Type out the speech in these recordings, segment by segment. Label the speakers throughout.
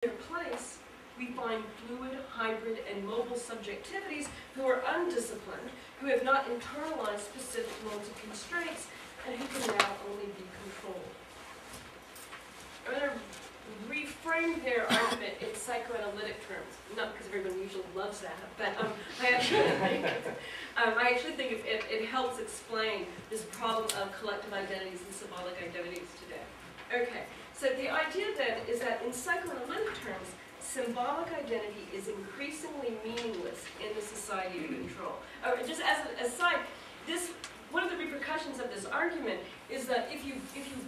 Speaker 1: their place, we find fluid, hybrid, and mobile subjectivities who are undisciplined, who have not internalized specific modes of constraints, and who can now only be controlled. I'm going to reframe their argument in psychoanalytic terms, not because everyone usually loves that, but I actually think it helps explain this problem of collective identities and symbolic identities today. Okay, so the idea then is that in psychoanalytic terms, symbolic identity is increasingly meaningless in the society of control. Just as an aside, one of the repercussions of this argument is that if you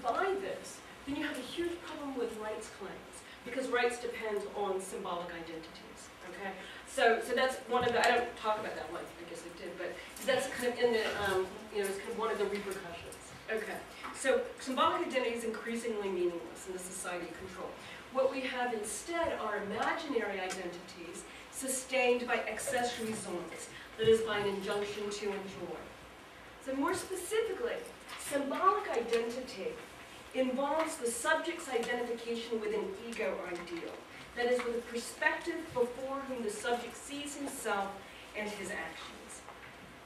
Speaker 1: buy this, then you have a huge problem with rights claims, because rights depend on symbolic identities. Okay, so that's one of the, I don't talk about that one, I guess I did, but that's kind of in the it's kind of one of the repercussions. Okay, so symbolic identity is increasingly meaningless in the society of control. What we have instead are imaginary identities sustained by accessory zones, that is, by an injunction to enjoy. So more specifically, symbolic identity involves the subject's identification with an ego ideal, that is, with a perspective before whom the subject sees himself and his actions.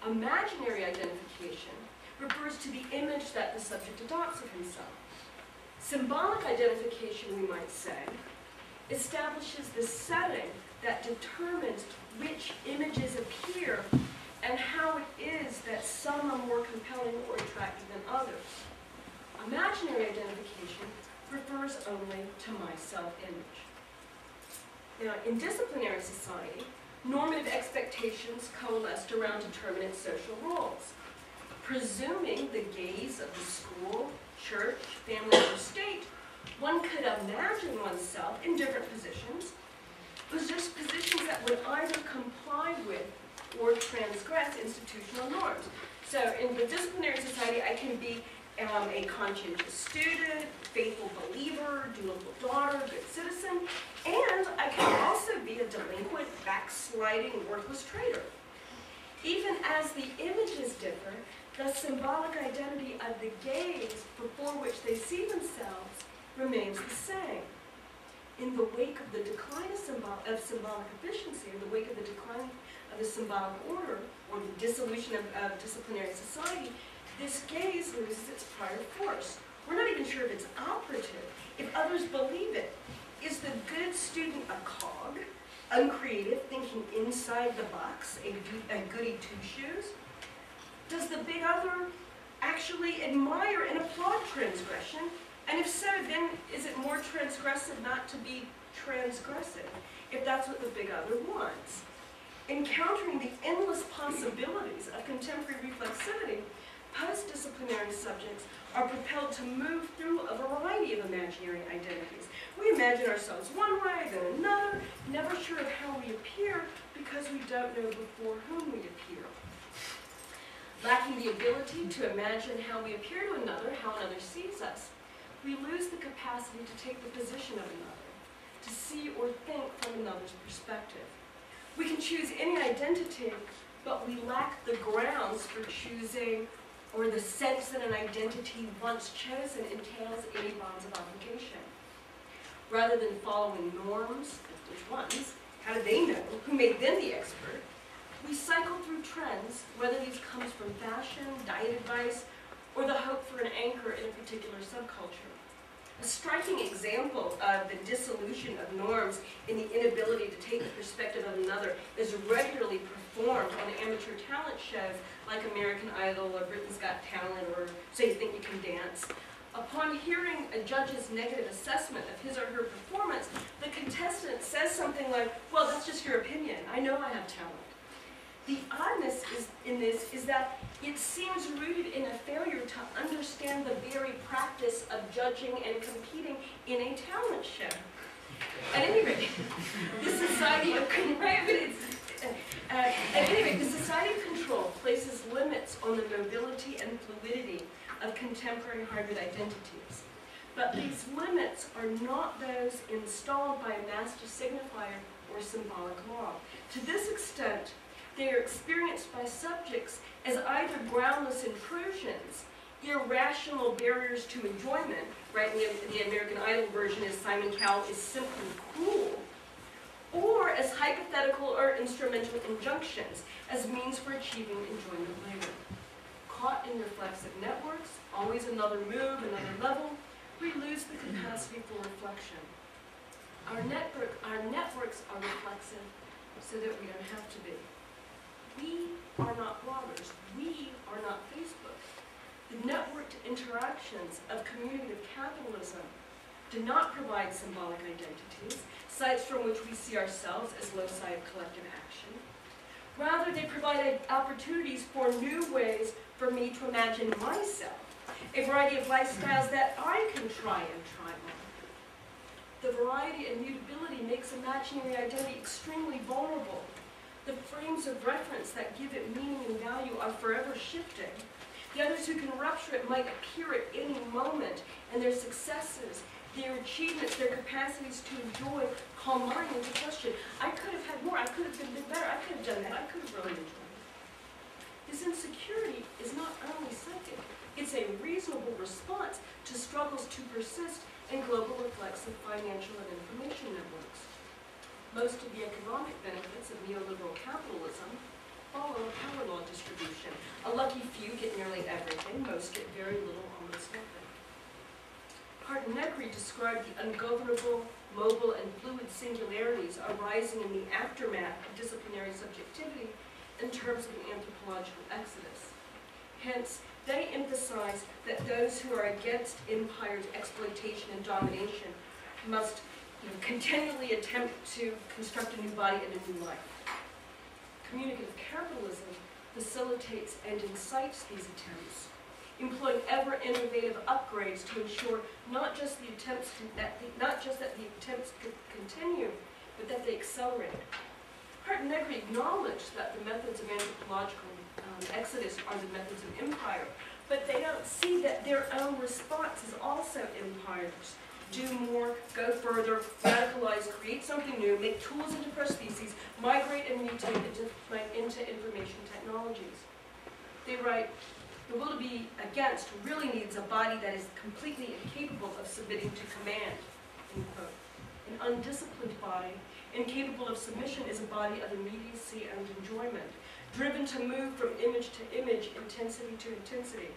Speaker 1: Imaginary identification refers to the image that the subject adopts of himself. Symbolic identification, we might say, establishes the setting that determines which images appear and how it is that some are more compelling or attractive than others. Imaginary identification refers only to my self-image. Now, in disciplinary society, normative expectations coalesced around determinate social roles. Presuming the gaze of the school, church, family, or state, one could imagine oneself in different positions, positions that would either comply with or transgress institutional norms. So in the disciplinary society, I can be a conscientious student, faithful believer, dutiful daughter, good citizen, and I can also be a delinquent, backsliding, worthless traitor. Even as the images differ, the symbolic identity of the gaze before which they see themselves remains the same. In the wake of the decline of symbolic efficiency, in the wake of the decline of the symbolic order, or the dissolution of disciplinary society, this gaze loses its prior force. We're not even sure if it's operative, if others believe it. Is the good student a cog, uncreative, thinking inside the box, a goody two-shoes? Does the big other actually admire and applaud transgression? And if so, then is it more transgressive not to be transgressive, if that's what the big other wants? Encountering the endless possibilities of contemporary reflexivity, post-disciplinary subjects are propelled to move through a variety of imaginary identities. We imagine ourselves one way, then another, never sure of how we appear because we don't know before whom we appear. Lacking the ability to imagine how we appear to another, how another sees us, we lose the capacity to take the position of another, to see or think from another's perspective. We can choose any identity, but we lack the grounds for choosing or the sense that an identity once chosen entails any bonds of obligation. Rather than following norms, which ones, how do they know, who made them the expert, we cycle through trends, whether these comes from fashion, diet advice, or the hope for an anchor in a particular subculture. A striking example of the dissolution of norms in the inability to take the perspective of another is regularly performed on amateur talent shows like American Idol or Britain's Got Talent or So You Think You Can Dance. Upon hearing a judge's negative assessment of his or her performance, the contestant says something like, "Well, that's just your opinion. I know I have talent." The oddness in this is that it seems rooted in a failure to understand the very practice of judging and competing in a talent show. At any rate, the society of control places limits on the mobility and fluidity of contemporary hybrid identities. But these limits are not those installed by a master signifier or symbolic law. To this extent, they are experienced by subjects as either groundless intrusions the irrational barriers to enjoyment, right? The American Idol version is Simon Cowell is simply cruel, or as hypothetical or instrumental injunctions as means for achieving enjoyment later. Caught in reflexive networks, always another move, another level, we lose the capacity for reflection. Our networks are reflexive so that we don't have to be. We are not bloggers. We are not Facebook. The networked interactions of communicative capitalism do not provide symbolic identities, sites from which we see ourselves as loci of collective action. Rather, they provide opportunities for new ways for me to imagine myself, a variety of lifestyles that I can try and try on. The variety and mutability makes imaginary identity extremely vulnerable. The frames of reference that give it meaning and value are forever shifting. The others who can rupture it might appear at any moment, and their successes, their achievements, their capacities to enjoy call mine into question. I could have had more, I could have been better, I could have done that, I could have really enjoyed it. This insecurity is not only psychic, it's a reasonable response to struggles to persist in global reflexive financial and information networks. Most of the economic benefits of neoliberal capitalism follow a power law distribution. A lucky few get nearly everything, most get very little, almost nothing. Negri described the ungovernable, mobile, and fluid singularities arising in the aftermath of disciplinary subjectivity in terms of an anthropological exodus. Hence, they emphasize that those who are against empire's exploitation and domination must continually attempt to construct a new body and a new life. Communicative capitalism facilitates and incites these attempts, employing ever innovative upgrades to ensure not just that the attempts continue, but that they accelerate. Negri acknowledged that the methods of anthropological exodus are the methods of empire, but they don't see that their own response is also empires. Do more, go further, radicalize, create something new, make tools into fresh species, migrate and mutate into information technologies. They write, the will to be against really needs a body that is completely incapable of submitting to command, end quote. An undisciplined body, incapable of submission, is a body of immediacy and enjoyment, driven to move from image to image, intensity to intensity.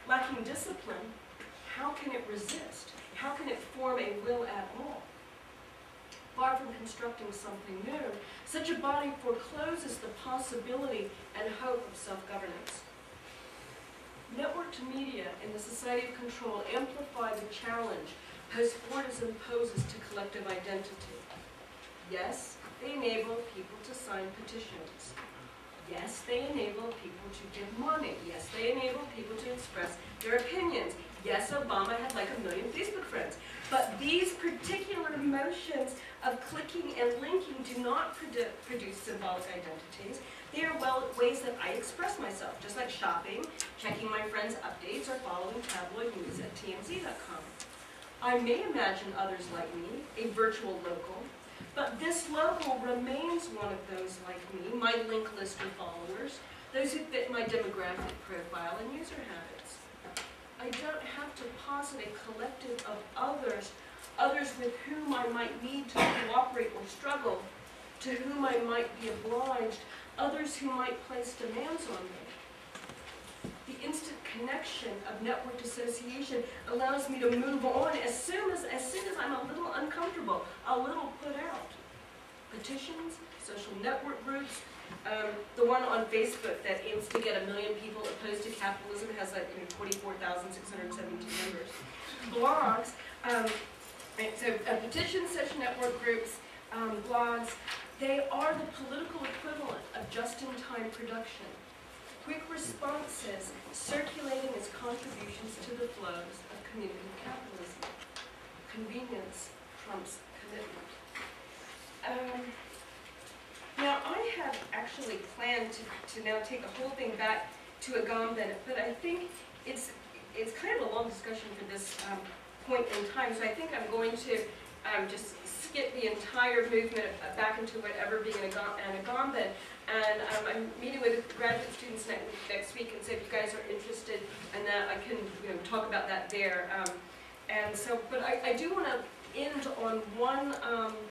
Speaker 1: Lacking discipline, how can it resist? How can it form a will at all? Far from constructing something new, such a body forecloses the possibility and hope of self-governance. Networked media in the society of control amplify the challenge postmortem poses to collective identity. Yes, they enable people to sign petitions. Yes, they enable people to give money. Yes, they enable people to express their opinions. Yes, Obama had like 1 million Facebook friends. But these particular motions of clicking and linking do not produce symbolic identities. They are ways that I express myself, just like shopping, checking my friends' updates, or following tabloid news at TMZ.com. I may imagine others like me, a virtual local, but this local remains one of those like me, my link list of followers, those who fit my demographic profile and user habits. I don't have to posit a collective of others with whom I might need to cooperate or struggle, to whom I might be obliged, others who might place demands on me. The instant connection of networked association allows me to move on as soon as I'm a little uncomfortable, a little put out. Petitions, social network groups, the one on Facebook that aims to get 1 million people opposed to capitalism has like 24,672 members. Blogs, petitions, social network groups, blogs, they are the political equivalent of just-in-time production. Quick responses circulating as contributions to the flows of communicative capitalism. Convenience trumps commitment. Now, I have actually planned to now take the whole thing back to Agamben, but I think it's kind of a long discussion for this point in time, so I think I'm going to just skip the entire movement back into whatever being an Agamben, And I'm meeting with graduate students next week, and so if you guys are interested in that, I can talk about that there. And so, but I do want to end on one